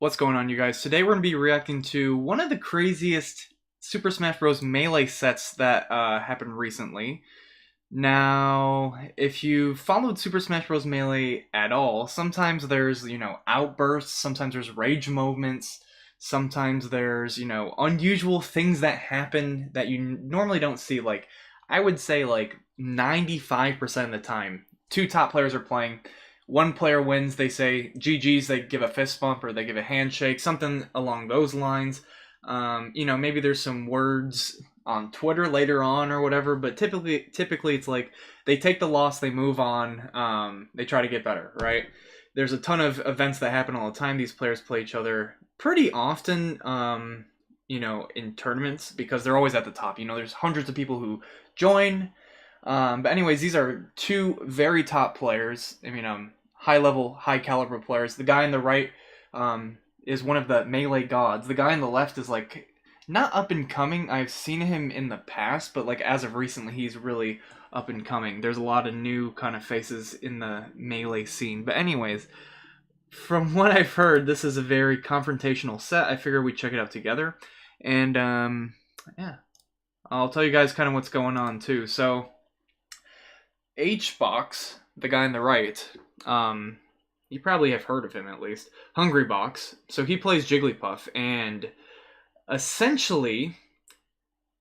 What's going on, you guys? Today we're going to be reacting to one of the craziest Super Smash Bros. Melee sets that happened recently. Now, if you followed Super Smash Bros. Melee at all, sometimes there's, outbursts, sometimes there's rage moments, sometimes there's, unusual things that happen that you normally don't see. Like, I would say, 95% of the time, two top players are playing. One player wins, they say GG's, they give a fist bump or they give a handshake, something along those lines. Maybe there's some words on Twitter later on or whatever, but typically it's like they take the loss, they move on, they try to get better, right? There's a ton of events that happen all the time. These players play each other pretty often, in tournaments because they're always at the top. There's hundreds of people who join. But anyways, these are two very top players. High level, high caliber players. The guy on the right is one of the melee gods. The guy on the left is like not up and coming. I've seen him in the past, but like as of recently, he's really up and coming. There's a lot of new kind of faces in the melee scene. But anyways, from what I've heard, this is a very confrontational set. I figure we check it out together, and yeah, I'll tell you guys kind of what's going on too. So Hbox, the guy on the right, you probably have heard of him at least. Hungrybox. So he plays Jigglypuff, and essentially,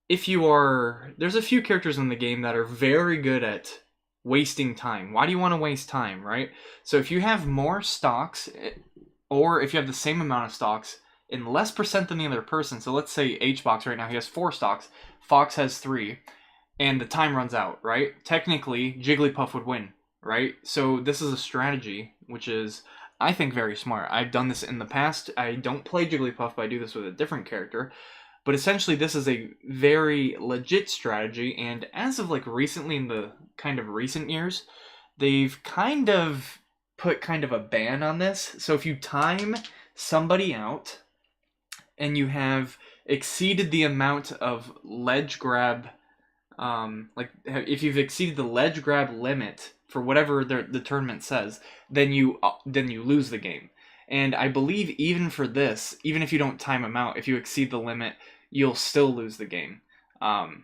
there's a few characters in the game that are very good at wasting time. Why do you want to waste time, right? So if you have more stocks, or if you have the same amount of stocks in less percent than the other person, so let's say Hbox right now, he has 4 stocks, Fox has 3, and the time runs out, right? Technically, Jigglypuff would win, right? So this is a strategy, which is, I think, very smart. I've done this in the past. I don't play Jigglypuff, but I do this with a different character. But essentially, this is a very legit strategy, and as of like recently, in the kind of recent years, they've kind of put kind of a ban on this. So if you time somebody out and you have exceeded the amount of ledge grab, like if you've exceeded the ledge grab limit for whatever the tournament says, then you lose the game. And I believe even for this, even if you don't time them out, if you exceed the limit, you'll still lose the game. And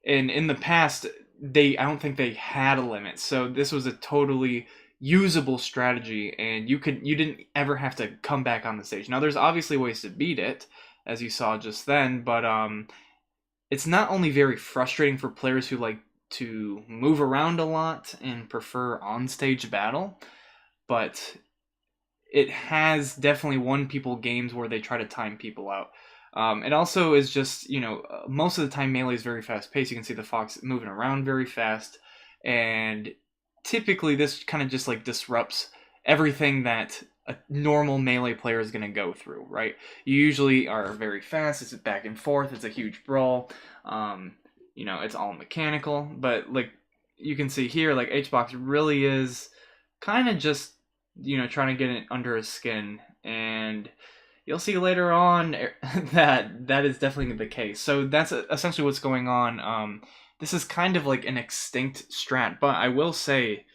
in the past, I don't think they had a limit, so this was a totally usable strategy, and you didn't ever have to come back on the stage. Now, there's obviously ways to beat it, as you saw just then, but it's not only very frustrating for players who like to move around a lot and prefer on-stage battle, but it has definitely won people games where they try to time people out. It also is just, most of the time Melee is very fast-paced. You can see the Fox moving around very fast, and typically this kind of just like disrupts everything that a normal Melee player is going to go through, right? You usually are very fast, it's back and forth, it's a huge brawl, it's all mechanical, but like you can see here, like Hbox really is kind of just, trying to get it under his skin, and you'll see later on that is definitely the case. So that's essentially what's going on. This is kind of like an extinct strat, but I will say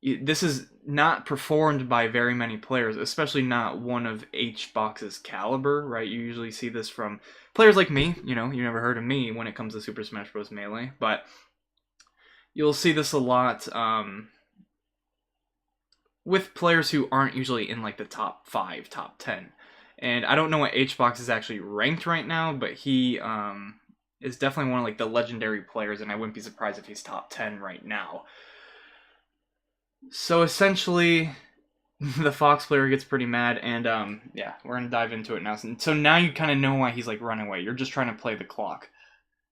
this is not performed by very many players, especially not one of Hbox's caliber, right? You usually see this from players like me. You never heard of me when it comes to Super Smash Bros. Melee, but you'll see this a lot with players who aren't usually in like the top 5, top 10. And I don't know what Hbox is actually ranked right now, but he is definitely one of like the legendary players, and I wouldn't be surprised if he's top 10 right now. So essentially, the Fox player gets pretty mad, and yeah, we're gonna dive into it now. So now you kind of know why he's like running away. You're just trying to play the clock,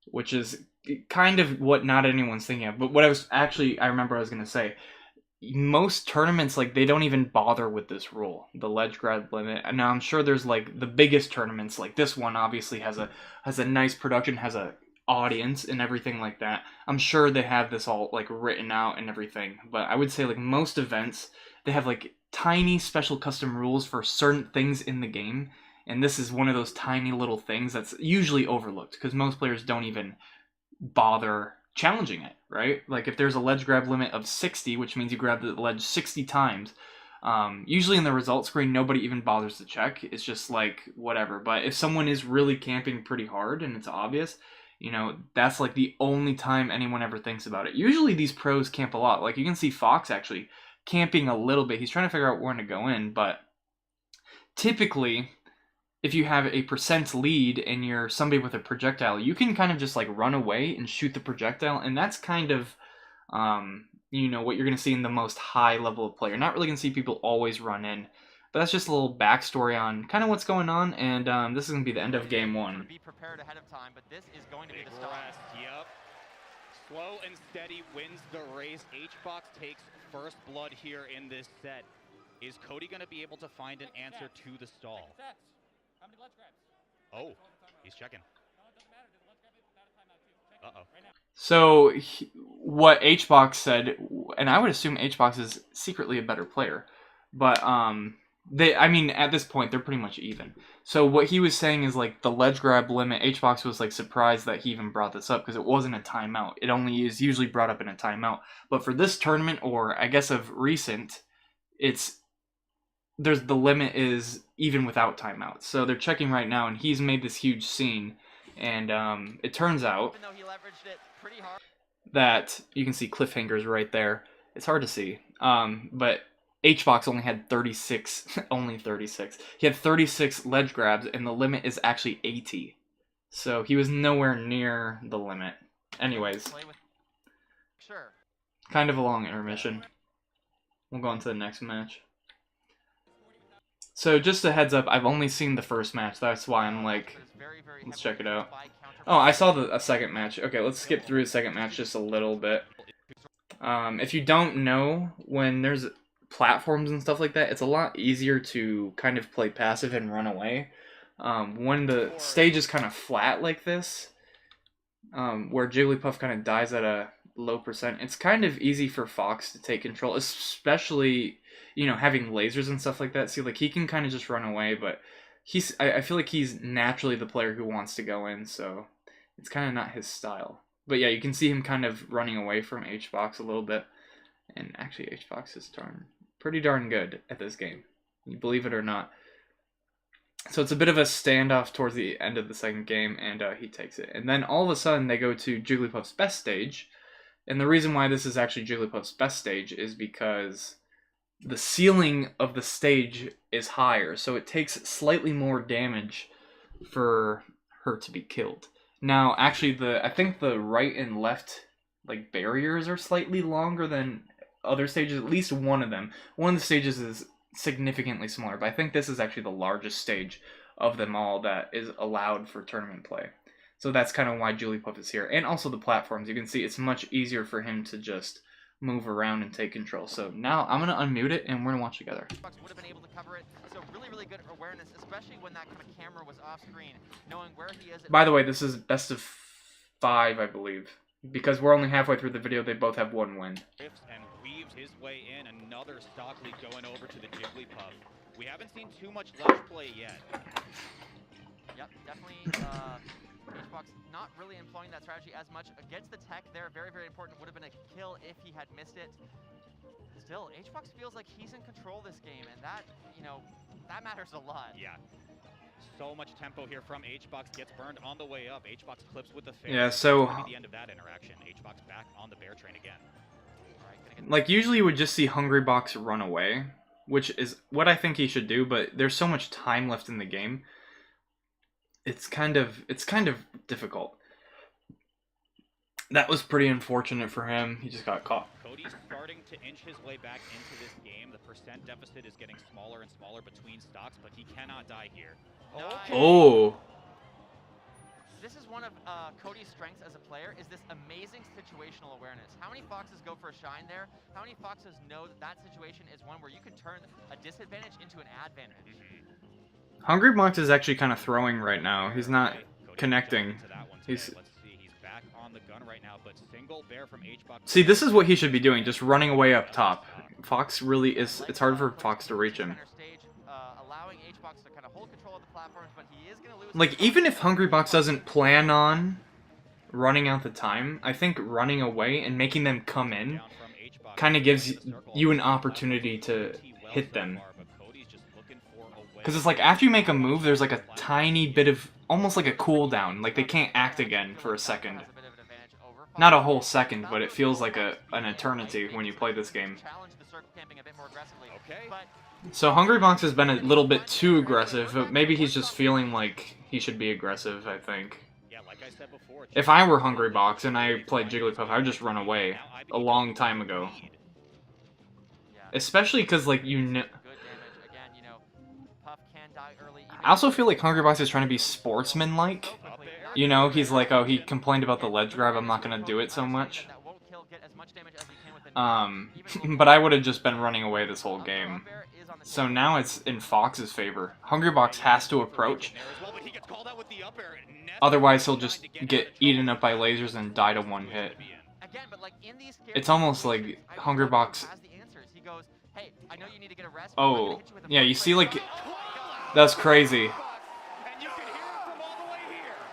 which is kind of what not anyone's thinking of. But what I remember I was gonna say, most tournaments, like, they don't even bother with this rule, the ledge grab limit. And now I'm sure there's like the biggest tournaments, like this one obviously has a nice production, has a audience and everything like that. I'm sure they have this all like written out and everything, but I would say like most events, they have like tiny special custom rules for certain things in the game, and this is one of those tiny little things that's usually overlooked because most players don't even bother challenging it, right? Like if there's a ledge grab limit of 60, which means you grab the ledge 60 times, Usually in the results screen, nobody even bothers to check. It's just like, whatever. But if someone is really camping pretty hard and it's obvious, you know, that's like the only time anyone ever thinks about it. Usually these pros camp a lot. Like you can see Fox actually camping a little bit. He's trying to figure out when to go in, but typically if you have a percent lead and you're somebody with a projectile, you can kind of just like run away and shoot the projectile, and that's kind of you know, what you're going to see in the most high level of play. You're not really going to see people always run in. But that's just a little backstory on kind of what's going on, and this is going to be the end of game one. Be prepared ahead of time, but this is going to be the start. Yep. Slow and steady wins the race. HBox takes first blood here in this set. Is Cody going to be able to find an answer to the stall? Oh, he's checking. Uh-oh. So what HBox said, and I would assume HBox is secretly a better player, but I mean, at this point, they're pretty much even. So what he was saying is, like, the ledge grab limit, HBox was, like, surprised that he even brought this up, because it wasn't a timeout. It only is usually brought up in a timeout. But for this tournament, or I guess of recent, the limit is even without timeouts. So they're checking right now, and he's made this huge scene. And it turns out that you can see cliffhangers right there. It's hard to see, but HBox only had 36, only 36. He had 36 ledge grabs, and the limit is actually 80. So he was nowhere near the limit. Anyways, kind of a long intermission. We'll go on to the next match. So just a heads up, I've only seen the first match. That's why I'm like, let's check it out. Oh, I saw a second match. Okay, let's skip through the second match just a little bit. If you don't know, when there's platforms and stuff like that, it's a lot easier to kind of play passive and run away. When the stage is kind of flat like this, where Jigglypuff kind of dies at a low percent, it's kind of easy for Fox to take control, especially, you know, having lasers and stuff like that. See, like, he can kind of just run away, but I feel like he's naturally the player who wants to go in, so it's kind of not his style. But yeah, you can see him kind of running away from HBox a little bit, and actually HBox is pretty darn good at this game, you believe it or not. So it's a bit of a standoff towards the end of the second game, and he takes it. And then all of a sudden they go to Jigglypuff's best stage, and the reason why this is actually Jigglypuff's best stage is because the ceiling of the stage is higher, so it takes slightly more damage for her to be killed. Now, actually, I think the right and left, like, barriers are slightly longer than other stages, at least one of them. One of the stages is significantly smaller, but I think this is actually the largest stage of them all that is allowed for tournament play. So that's kind of why Jigglypuff is here. And also the platforms. You can see it's much easier for him to just move around and take control. So now I'm going to unmute it and we're going to watch together. Would have been able to cover it. So really good awareness, especially when that kind of camera was off screen, knowing where he is. By the way, this is best of 5, I believe. Because we're only halfway through the video, they both have 1 win. And weaves his way in. Another Stockley going over to the Jigglypuff. We haven't seen too much ledge play yet. Yep, definitely. HBox not really employing that strategy as much against the tech there. Very important. Would have been a kill if he had missed it. Still, HBox feels like he's in control this game, and that, you know, that matters a lot. Yeah. So much tempo here from HBox. Gets burned on the way up. HBox clips with the face. Yeah, so That's the end of that interaction. HBox back on the bear train again. Like, usually you would just see Hungrybox run away, which is what I think he should do, but there's so much time left in the game. It's kind of difficult. That was pretty unfortunate for him. He just got caught. Cody's starting to inch his way back into this game. The percent deficit is getting smaller and smaller between stocks, but he cannot die here. Okay. Oh. This is one of Cody's strengths as a player, is this amazing situational awareness. How many Foxes go for a shine there? How many Foxes know that that situation is one where you can turn a disadvantage into an advantage? Hungrybox is actually kind of throwing right now. He's not connecting. He's back on the gun right now, but single bear from HBox. See, this is what he should be doing, just running away up top. Fox really is, it's hard for Fox to reach him. Like, even if Hungrybox doesn't plan on running out the time, I think running away and making them come in kind of gives you an opportunity to hit them. Because it's like, after you make a move, there's like a tiny bit of, almost like a cooldown. Like, they can't act again for a second. Not a whole second, but it feels like an eternity when you play this game. So Hungrybox has been a little bit too aggressive, but maybe he's just feeling like he should be aggressive, I think. If I were Hungrybox and I played Jigglypuff, I would just run away a long time ago. Especially because, like, you know... I also feel like Hungrybox is trying to be sportsman-like. You know, he's like, oh, he complained about the ledge grab, I'm not going to do it so much. But I would have just been running away this whole game. So now it's in Fox's favor. Hungrybox has to approach. Otherwise, he'll just get eaten up by lasers and die to one hit. It's almost like Hungrybox... Oh, yeah, you see, like... That's crazy.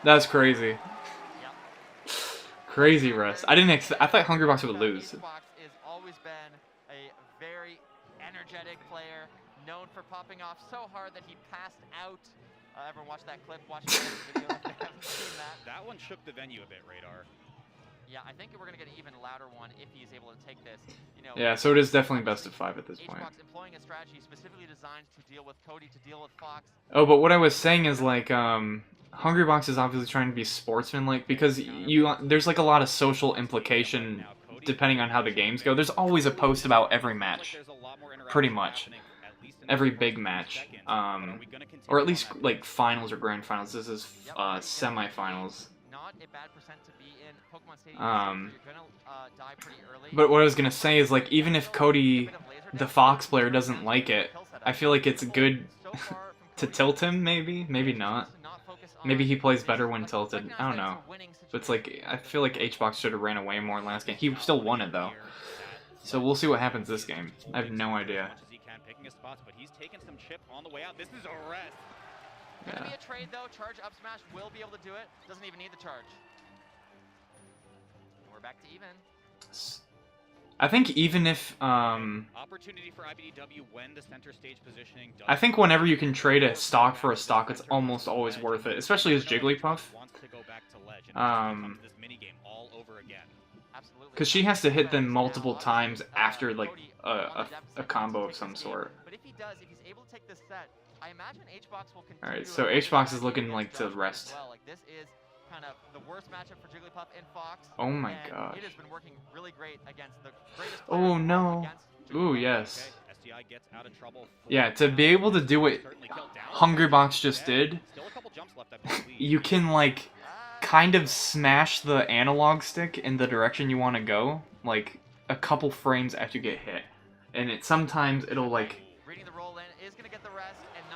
That's crazy. Crazy rest. I thought Hungrybox would lose. Hungrybox has always been a very energetic player, known for popping off so hard that he passed out. Everyone watch that clip, watch the video if they haven't seen that. That one shook the venue a bit, Radar. Yeah, I think we're gonna get an even louder one if he's able to take this. You know, Yeah, so it is definitely best of 5 at this point. HBox employing a strategy specifically designed to deal with Cody, to deal with Fox. Oh, but what I was saying is, like, Hungrybox is obviously trying to be sportsman-like, because there's like a lot of social implication depending on how the games go. There's always a post about every match, pretty much. Every big match. Or at least, like, finals or grand finals. This is semifinals. But what I was gonna say is, like, even if Cody, the Fox player, doesn't like it, I feel like it's good to tilt him, maybe? Maybe not. Maybe he plays better when tilted. I don't know. But it's like, I feel like HBox should have ran away more last game. He still won it, though. So we'll see what happens this game. I have no idea. Gonna be a trade, though. Charge up smash will be able to do it. Doesn't even need the charge. We're back to even. I think even if, Opportunity for IBDW when the center stage positioning does... I think whenever you can trade a stock for a stock, it's almost always worth it, especially as Jigglypuff. Because she has to hit them multiple times after, like, a combo of some sort. But if he does, if he's able to take this set, I imagine HBox will continue. Alright, so HBox is looking like to rest. Well, like, this is kind of the worst matchup for Jigglypuff and Fox. Oh my gosh. It has been working really great against the greatest Oh no. Ooh, Jigglypuff. yes. Yeah, to be able to do what Hungrybox just did, you can, like, kind of smash the analog stick in the direction you want to go, like, a couple frames after you get hit. And sometimes it'll, like...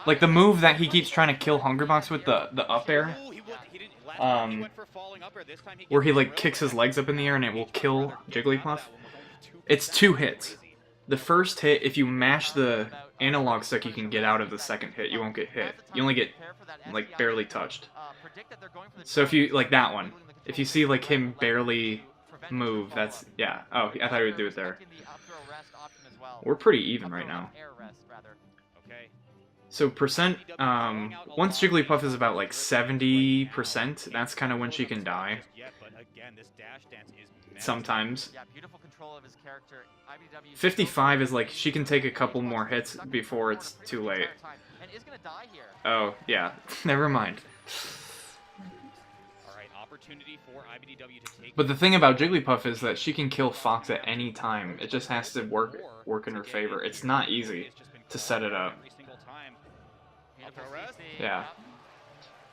Like, the move that he keeps trying to kill Hungrybox with, the up air, where he, like, kicks his legs up in the air and it will kill Jigglypuff. It's 2 hits. The first hit, if you mash the analog stick, you can get out of the second hit. You won't get hit. You only get, like, barely touched. So if you, like that one, if you see, like, him barely move, that's, yeah. Oh, I thought he would do it there. We're pretty even right now. So percent, once Jigglypuff is about, like, 70%, that's kind of when she can die. Sometimes. 55 is, like, she can take a couple more hits before it's too late. Oh, yeah. Never mind. But the thing about Jigglypuff is that she can kill Fox at any time. It just has to work in her favor. It's not easy to set it up. Yeah.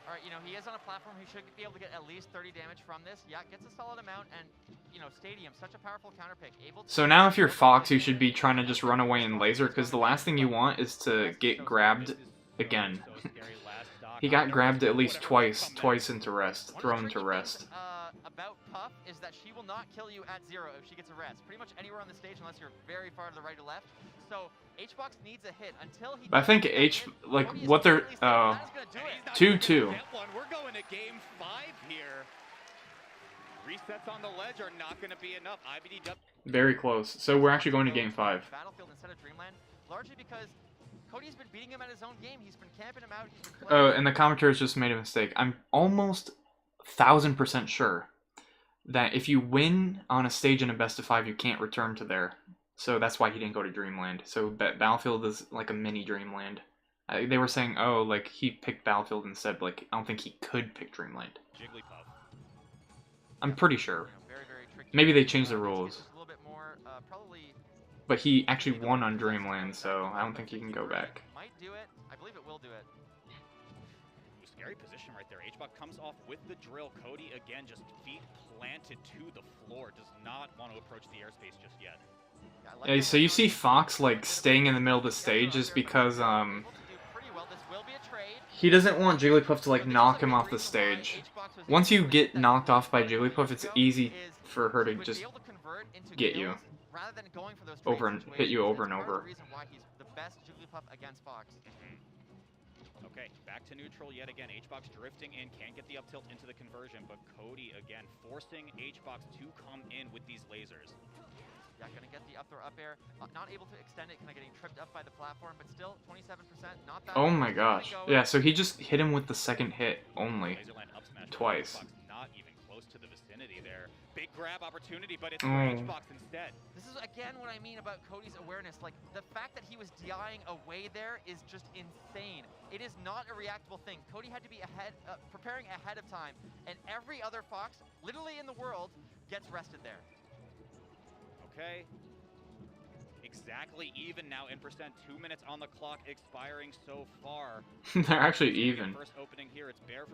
Alright, you know, he is on a platform. He should be able to get at least 30 damage from this. Yeah, gets a solid amount, and, you know, Stadium, such a powerful counter pick. So now if you're Fox, you should be trying to just run away and laser, because the last thing you want is to get grabbed again. He got grabbed at least twice into rest, thrown to rest. About Puff is that she will not kill you at 0 if she gets a rest. Pretty much anywhere on the stage unless you're very far to the right or left. So HBox needs a hit until he... I think like, what they're... 2-2. We're going to game 5 here. Resets on the ledge are not going to be enough. IBDW... Very close. So we're actually going to game 5. Battlefield instead of Dreamland. largely because Cody's been beating him at his own game. He's been camping him out. He's been Oh, playing and the commentators just made a mistake. I'm almost 1000% sure that if you win on a stage in a best of 5, you can't return to there. So that's why he didn't go to Dreamland. So Battlefield is like a mini Dreamland. They were saying, oh, like he picked Battlefield instead, but like I don't think he could pick Dreamland. Jigglypuff. I'm pretty sure. very, very tricky. Maybe they changed the rules. A little bit more, probably. But he actually won on Dreamland, so I don't think he can go back. Might do it. I believe it will do it. Ooh, scary position right there. HBox comes off with the drill. Cody again, just feet planted to the floor. Does not want to approach the airspace just yet. Yeah, so you see Fox like staying in the middle of the stage is because he doesn't want Jigglypuff to like knock him off the stage. Once you get knocked off by Jigglypuff, it's easy for her to just get you over and hit you over and over. Okay, back to neutral yet again. HBox drifting in, can't get the up tilt into the conversion, but Cody again forcing HBox to come in with these lasers. Yeah, gonna get the up throw up air. Not able to extend it, kind of getting tripped up by the platform, but still 27%. Not that. Oh my gosh. Yeah, so he just hit him with the second hit only. Twice. Not even close to the vicinity there. Big grab opportunity, but it's for HBox instead. This is again what I mean about Cody's awareness. Like the fact that he was DIing away there is just insane. It is not a reactable thing. Cody had to be ahead, preparing ahead of time, and every other Fox, literally in the world, gets rested there. Okay. Exactly even now in percent. 2 minutes on the clock expiring so far. They're actually even. First opening here,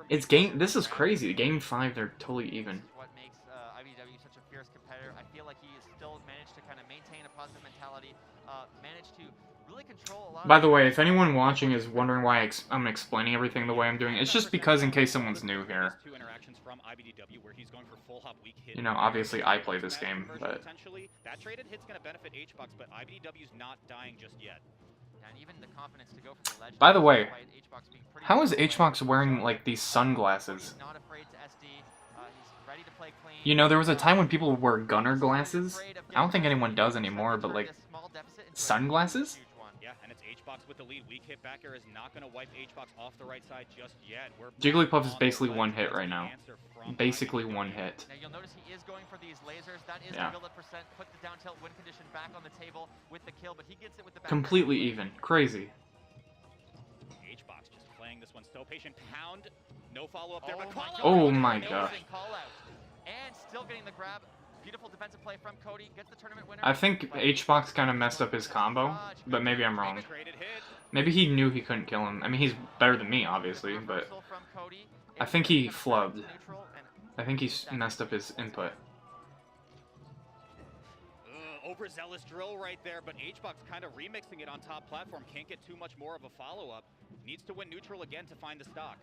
it's game. This is crazy. Game 5, they're totally even. This is what makes IBW such a fierce competitor. I feel like he has still managed to kind of maintain a positive mentality, managed to really control a lot. By the way, if anyone watching is wondering why I'm explaining everything the way I'm doing, it's just because in case someone's new here. Two interactions from IBDW where he's going for full hop weak hit. You know, obviously I play this game, but that traded hit's going to benefit HBox, but IBDW's not dying just yet. And even the confidence to go for the ledge. By the way, how is HBox wearing like these sunglasses? Not afraid to SD. He's ready to play clean. You know, there was a time when people would wear gunner glasses. I don't think anyone does anymore, but like sunglasses? Yeah, and it's HBox with the lead. Weak hit back air is not going to wipe HBox off the right side just yet. Jigglypuff is basically one hit right now. Basically one hit. Now you'll notice he is going for these lasers. That is the build up percent. Put the down tilt win condition back on the table with the kill, but he gets it with the back. Completely even. Crazy. HBox just playing this one so patient. Pound. No follow up there, but oh my gosh. And still getting the grab. Beautiful defensive play from Cody. Gets the tournament winner. I think HBox kind of messed up his combo, but maybe I'm wrong. Maybe he knew he couldn't kill him. I mean, he's better than me, obviously, but I think he flubbed. I think he messed up his input. Overzealous drill right there, but HBox kind of remixing it on top platform. Can't get too much more of a follow-up. Needs to win neutral again to find the stock.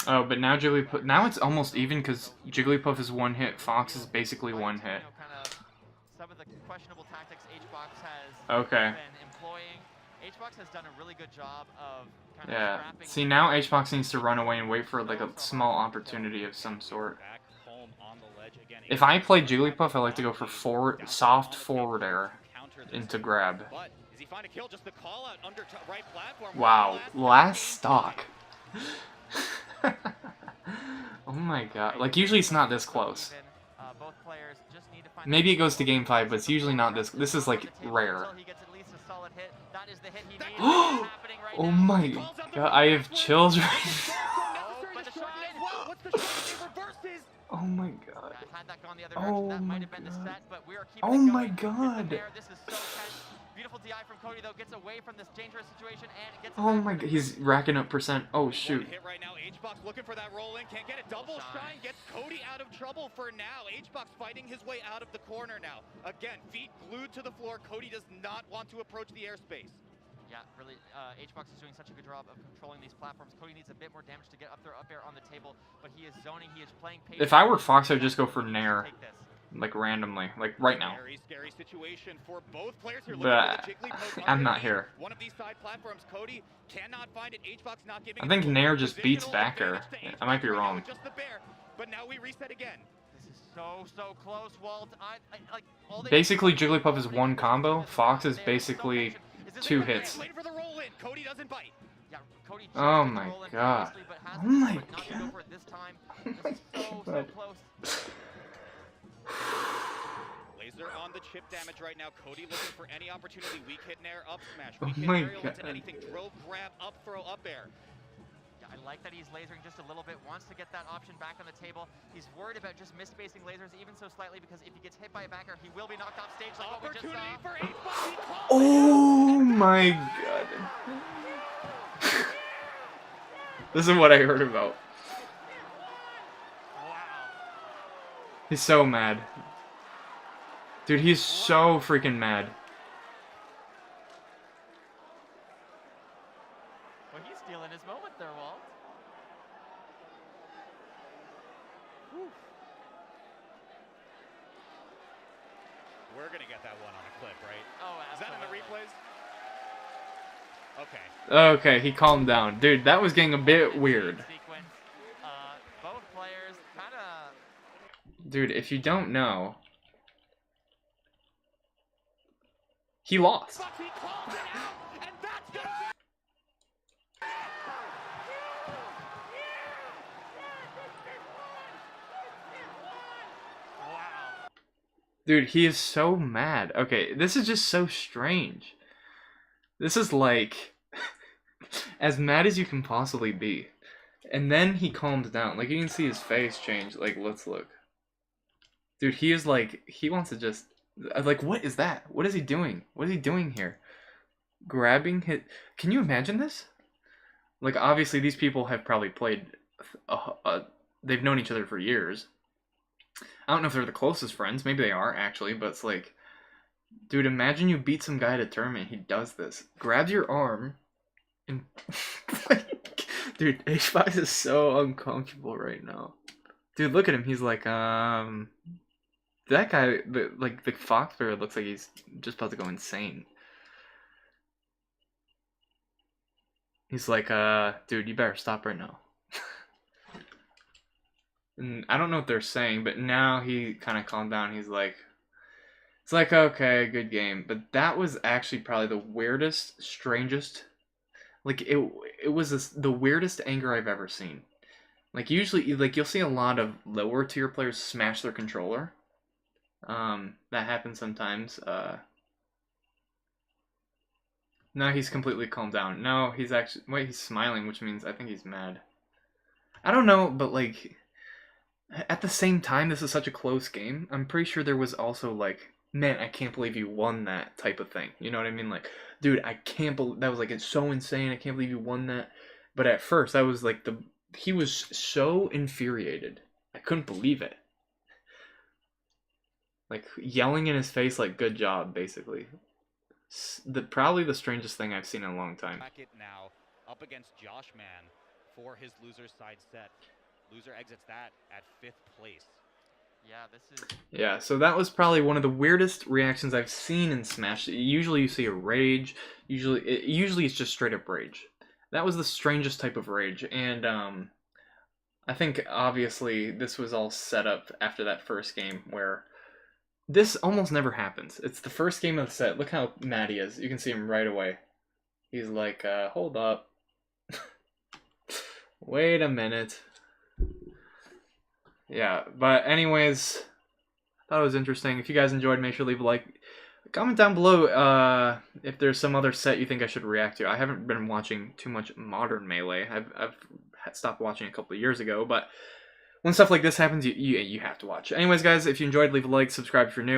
Oh, but now Jigglypuff. Now it's almost even because Jigglypuff is one hit. Fox is basically one hit. Some of the questionable tactics HBox has been employing. HBox has done a really good job of kind of see, now HBox needs to run away and wait for like a small opportunity of some sort. If I play Jigglypuff, I like to go for soft forward air into grab. Wow, last stock. Oh my god. Like, usually it's not this close. Maybe it goes to game 5, but it's usually not this. This is like rare. Oh my god, I have chills right now. Oh my god. Oh my god. Oh my god. Beautiful DI from Cody though, gets away from this dangerous situation and gets. Oh my god, he's racking up percent. Oh shoot. Hit right now. HBox looking for that roll in, can't get it. Double shine gets Cody out of trouble for now. HBox fighting his way out of the corner now. Again, feet glued to the floor. Cody does not want to approach the airspace. Yeah, really, HBox is doing such a good job of controlling these platforms. Cody needs a bit more damage to get up air on the table, but he is zoning, he is playing patient. If I were Fox, I'd just go for Nair. Like randomly, like right now. Very scary situation for both players here. But I'm not here. One of these side platforms, Cody cannot find it. HBox not giving. I think Nair just beats back air. I might be wrong. Just the bear, but now we reset again. This is So close, Walt. Like, all they Basically, need to do Jigglypuff is one combo. Fox is there. basically So is this 2 a great hits. Waiting for the roll in. Cody doesn't bite. Yeah, Cody just Oh gets my rolling god. previously, but has Oh the my discipline not to go god. for it this time. Oh This my is so god. close. Laser on the chip damage right now. Cody looking for any opportunity. Weak hit nair, up smash. Oh Weak hit my aerial into god. anything. Throw, grab, up throw, up air. Yeah, I like that he's lasering just a little bit, wants to get that option back on the table. He's worried about just misspacing lasers even so slightly because if he gets hit by a backer, he will be knocked off stage like what we just Opportunity saw. for HBox. Oh my god. This is what I heard about. Wow. He's so mad. Dude, he's so freaking mad. Well, he's stealing his moment there, Walt. We're gonna get that one on a clip, right? Oh, Is that in the absolutely. replays? Okay. Okay, he calmed down. Dude, that was getting a bit weird. Sequence. Both players kind of. Dude, if you don't know, he lost. But he calls it out, and that's gonna Wow. Dude, he is so mad. Okay, this is just so strange. This is like as mad as you can possibly be. And then he calms down. Like, you can see his face change. Like, let's look. Dude, he is like, he wants to just, like, what is that? What is he doing? What is he doing here? Grabbing his, can you imagine this? Like, obviously these people have probably played, they've known each other for years. I don't know if they're the closest friends. Maybe they are, actually. But it's like, dude, imagine you beat some guy at a tournament. He does this. Grabs your arm. And like, dude, H5 is so uncomfortable right now. Dude, look at him. He's like, that guy, like, the Fox player looks like he's just about to go insane. He's like, dude, you better stop right now. And I don't know what they're saying, but now he kind of calmed down. He's like, it's like, okay, good game. But that was actually probably the weirdest, strangest, like, it was the weirdest anger I've ever seen. Like, usually, like, you'll see a lot of lower tier players smash their controller. That happens sometimes. No, he's completely calmed down. No, he's actually, wait, he's smiling, which means I think he's mad. I don't know, but, like, at the same time, this is such a close game. I'm pretty sure there was also, like, man, I can't believe you won that type of thing. You know what I mean? Like, dude, I can't believe, that was, like, it's so insane. I can't believe you won that. But at first, I was, like, he was so infuriated. I couldn't believe it. Like, yelling in his face, like, good job, basically. Probably the strangest thing I've seen in a long time. back it now up against Josh Man for his loser's side set. Loser exits that at 5th place. Yeah, this is. Yeah, so that was probably one of the weirdest reactions I've seen in Smash. Usually you see a rage. Usually it's just straight up rage. That was the strangest type of rage, and I think obviously this was all set up after that first game where this almost never happens. It's the first game of the set. Look how mad he is. You can see him right away. He's like, hold up. Wait a minute. Yeah, but anyways, I thought it was interesting. If you guys enjoyed, make sure to leave a like. Comment down below if there's some other set you think I should react to. I haven't been watching too much Modern Melee. I've stopped watching a couple of years ago, but when stuff like this happens, you have to watch. Anyways, guys, if you enjoyed, leave a like, subscribe if you're new.